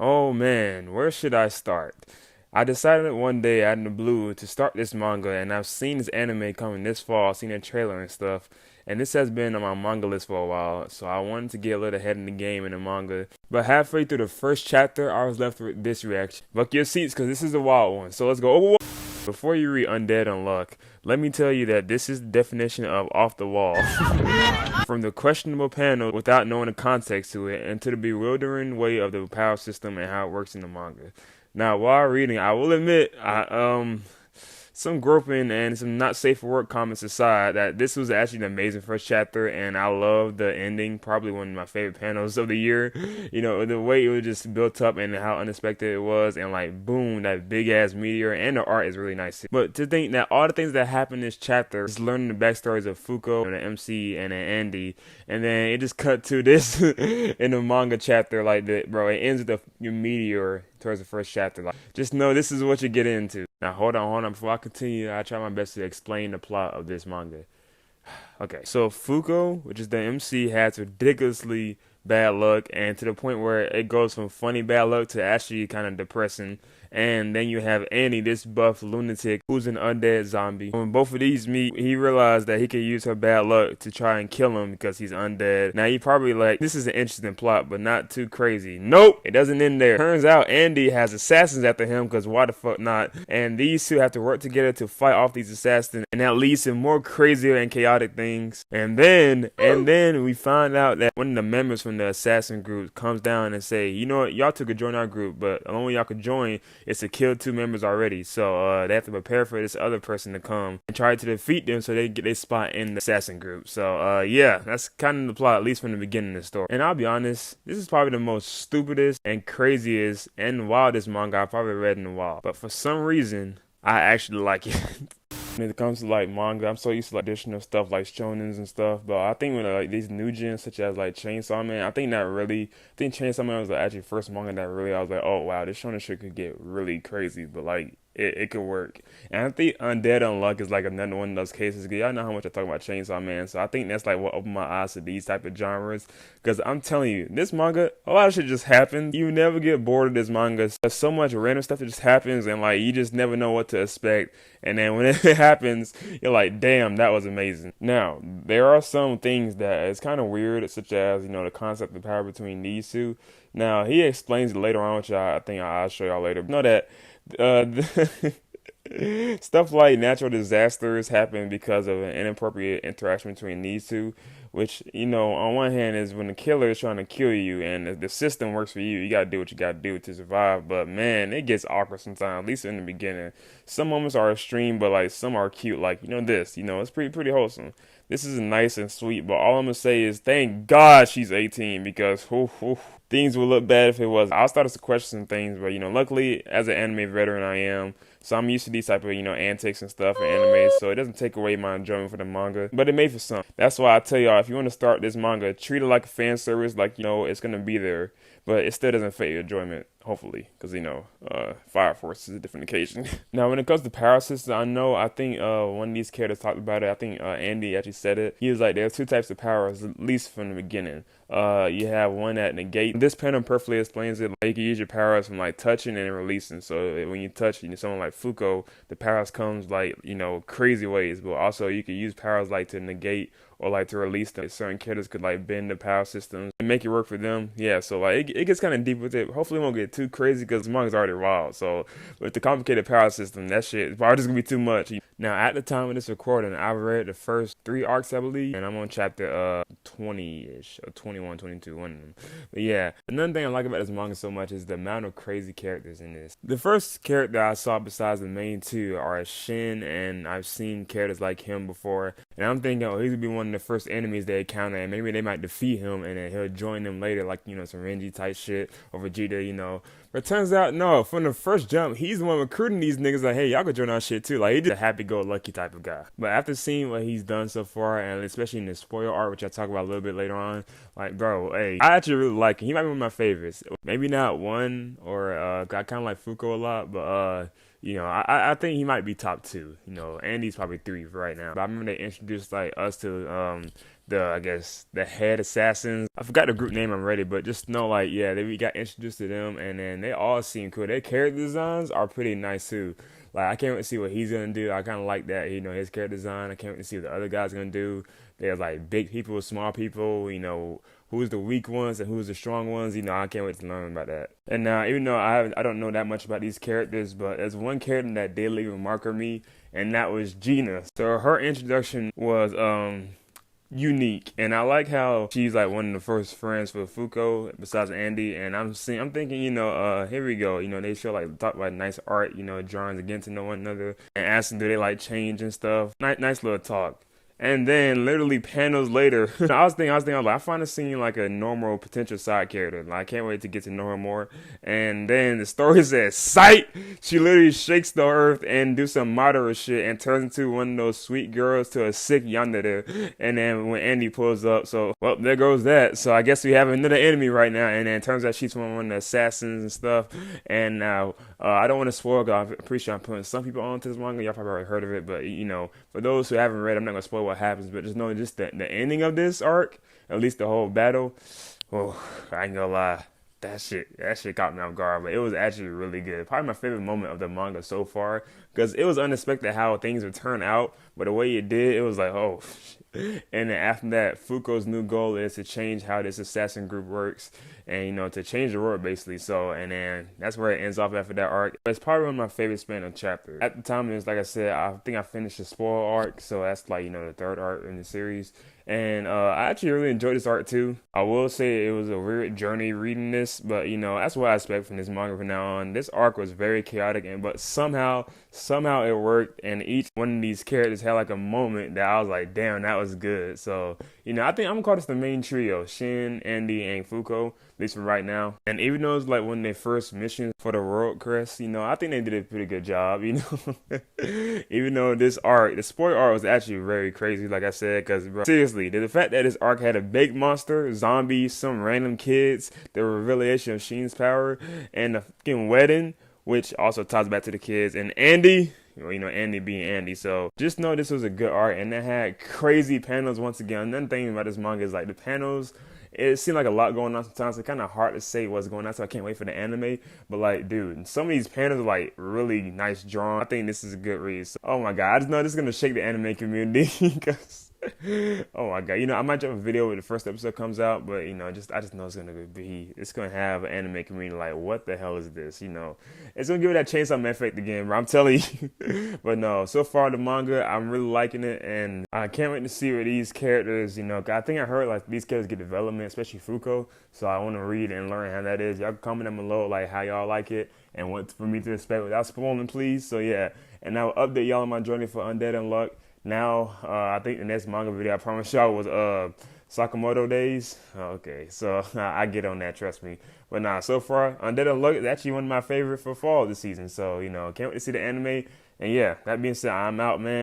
Oh man, where should I start? I decided one day out of the blue to start this manga, and I've seen this anime coming this fall, seen a trailer and stuff, and this has been on my manga list for a while, so I wanted to get a little ahead in the game in the manga. But halfway through the first chapter, I was left with this reaction. Buck your seats, because this is a wild one, so let's go. Before you read Undead Unluck, let me tell you that this is the definition of off the wall. From the questionable panel without knowing the context to it, and to the bewildering way of the power system and how it works in the manga. Now, while reading, I will admit, some groping and some not safe for work comments aside, that this was actually an amazing first chapter, and I love the ending, probably one of my favorite panels of the year. You know, the way it was just built up and how unexpected it was, and like, boom, that big ass meteor, and the art is really nice too. But to think that all the things that happened in this chapter, just learning the backstories of Fuko and the MC and then Andy, and then it just cut to this in the manga chapter like that, bro. It ends with a meteor towards the first chapter. Like, just know this is what you get into. Now, hold on. Before I continue, I try my best to explain the plot of this manga. Okay, so Fuko, which is the MC, has ridiculously bad luck, and to the point where it goes from funny bad luck to actually kind of depressing. And then you have Annie, this buff lunatic who's an undead zombie. When both of these meet, he realized that he could use her bad luck to try and kill him because he's undead. Now you probably like, this is an interesting plot, but not too crazy. Nope, it doesn't end there. Turns out Andy has assassins after him, because why the fuck not? And these two have to work together to fight off these assassins, and that leads to more crazier and chaotic things. And then we find out that one of the members from the assassin group comes down and say, you know what, y'all two could join our group, but the only way y'all could join is to kill two members already. So they have to prepare for this other person to come and try to defeat them so they get their spot in the assassin group. So yeah, that's kind of the plot, at least from the beginning of the story. And I'll be honest, this is probably the most stupidest and craziest and wildest manga I've probably read in a while. But for some reason, I actually like it. When it comes to like manga, I'm so used to like additional stuff like shonens and stuff, but I think when like these new gens such as like Chainsaw Man, I think Chainsaw Man was the actually first manga that really I was like, oh wow, this shonen shit could get really crazy, but like it could work. And I think Undead Unluck is like another one of those cases. Y'all know how much I talk about Chainsaw Man, so I think that's like what opened my eyes to these type of genres. Because I'm telling you, this manga, a lot of shit just happens. You never get bored of this manga. There's so much random stuff that just happens, and like you just never know what to expect. And then when it happens, you're like, damn, that was amazing. Now, there are some things that is kind of weird, such as, you know, the concept of power between these two. Now, he explains it later on, which I think I'll show y'all later. Know that stuff like natural disasters happen because of an inappropriate interaction between these two, which, you know, on one hand is when the killer is trying to kill you and the system works for you, you gotta do what you gotta do to survive. But man, it gets awkward sometimes, at least in the beginning. Some moments are extreme, but like some are cute, like, you know, this, you know, it's pretty wholesome. This is nice and sweet, but all I'm gonna say is thank God she's 18, because things would look bad if it was. I'll start to question some things, but you know, luckily as an anime veteran I am, so I'm used to these type of, you know, antics and stuff in anime, so it doesn't take away my enjoyment for the manga, but it made for some. That's why I tell y'all, if you want to start this manga, treat it like a fan service, like, you know, it's gonna be there, but it still doesn't fade your enjoyment, hopefully, because, you know, Fire Force is a different occasion. Now, when it comes to power systems, I think one of these characters talked about it. I think Andy actually said it. He was like, there's two types of powers, at least from the beginning. You have one that negate. This panel perfectly explains it. Like, you can use your powers from like touching and releasing. So when you touch, you know, someone like Fuko, the powers comes like, you know, crazy ways. But also you can use powers like to negate or like to release them. Certain characters could like bend the power systems and make it work for them. Yeah, so like it gets kind of deep with it. Hopefully it won't get too crazy because the manga's already wild. So with the complicated power system, that shit is probably just gonna be too much. Now at the time of this recording, I've read the first 3 arcs, I believe, and I'm on chapter 20-ish or 21, 22, one of them. But yeah, another thing I like about this manga so much is the amount of crazy characters in this. The first character I saw besides the main two are Shin, and I've seen characters like him before, and I'm thinking, oh, he's gonna be one of the first enemies they encounter, and maybe they might defeat him, and then he'll join them later, like, you know, some Renji type shit, or Vegeta, you know. But it turns out, no, from the first jump, he's the one recruiting these niggas like, hey, y'all could join our shit too. Like, he's just a happy-go-lucky type of guy. But after seeing what he's done so far, and especially in the spoiler art, which I'll talk about a little bit later on, like, bro, hey, I actually really like him. He might be one of my favorites. Maybe not one, or I kind of like Fuko a lot, but I think he might be top two. Andy's probably three right now. But I remember they introduced like us to I guess the head assassins. I forgot the group name already, but just know like yeah, we got introduced to them, and then they all seem cool. Their character designs are pretty nice too. Like I can't wait to see what he's gonna do. I kind of like that, his character design. I can't wait to see what the other guys gonna do. There's like big people, small people. Who's the weak ones and who's the strong ones. I can't wait to learn about that. And even though I don't know that much about these characters, but there's one character that did leave a mark on me, and that was Gina. So her introduction was unique, and I like how she's like one of the first friends for Fuko besides Andy. And I'm thinking, here we go. They show like talk about nice art, drawings, getting to know one another, and asking do they like change and stuff. Nice little talk. And then literally panels later, I was thinking, like, I find this scene like a normal potential side character. Like, I can't wait to get to know her more. And then the story says, sight! She literally shakes the earth and do some Madara shit and turns into one of those sweet girls to a sick yandere. And then when Andy pulls up, so, well, there goes that. So I guess we have another enemy right now. And then it turns out she's one of the assassins and stuff. And now, I don't want to spoil, because I'm pretty sure I'm putting some people onto this manga. Y'all probably already heard of it. But, for those who haven't read, I'm not going to spoil what happens, but just know just the ending of this arc, at least the whole battle. Oh, I ain't gonna lie, that shit caught me off guard, but it was actually really good. Probably my favorite moment of the manga so far, because it was unexpected how things would turn out, but the way it did, it was like, oh. And then after that, Fuko's new goal is to change how this assassin group works, and to change the world basically. So, and then that's where it ends off after that arc. It's probably one of my favorite span of chapters. At the time, it was like I said, I think I finished the spoil arc, so that's like the third arc in the series. And I actually really enjoyed this arc too. I will say it was a weird journey reading this, but that's what I expect from this manga from now on. This arc was very chaotic, but somehow it worked, and each one of these characters had like a moment that I was like, damn, that was good. So, I think I'm gonna call this the main trio: Shin, Andy, and Fuko, at least for right now. And even though it's like one of their first missions for the World Crest, I think they did a pretty good job, Even though this arc, the spoiler arc was actually very crazy, like I said, because seriously, the fact that this arc had a big monster, zombies, some random kids, the revelation of Shin's power, and the fucking wedding, which also ties back to the kids, and Andy, Andy being Andy. So just know this was a good arc, and it had crazy panels once again. Another thing about this manga is like the panels, it seemed like a lot going on sometimes. It's kind of hard to say what's going on, so I can't wait for the anime. But like, dude, some of these panels are like really nice drawn. I think this is a good read. So, oh my god, I just know this is gonna shake the anime community because oh my god, I might drop a video when the first episode comes out, but I just know it's gonna have an anime community like, what the hell is this? It's gonna give it that Chainsaw Man effect again, bro. I'm telling you. But no, so far the manga, I'm really liking it, and I can't wait to see what these characters, 'cause I think I heard like these characters get development, especially Fuko. So I want to read and learn how that is. Y'all can comment down below like how y'all like it and what for me to expect without spoiling, please. So yeah, and I'll update y'all on my journey for Undead Unluck. Now, I think the next manga video I promised y'all was Sakamoto Days. Okay, so I get on that, trust me. But nah, so far, Undead Unluck is actually one of my favorite for fall this season. So, can't wait to see the anime. And yeah, that being said, I'm out, man.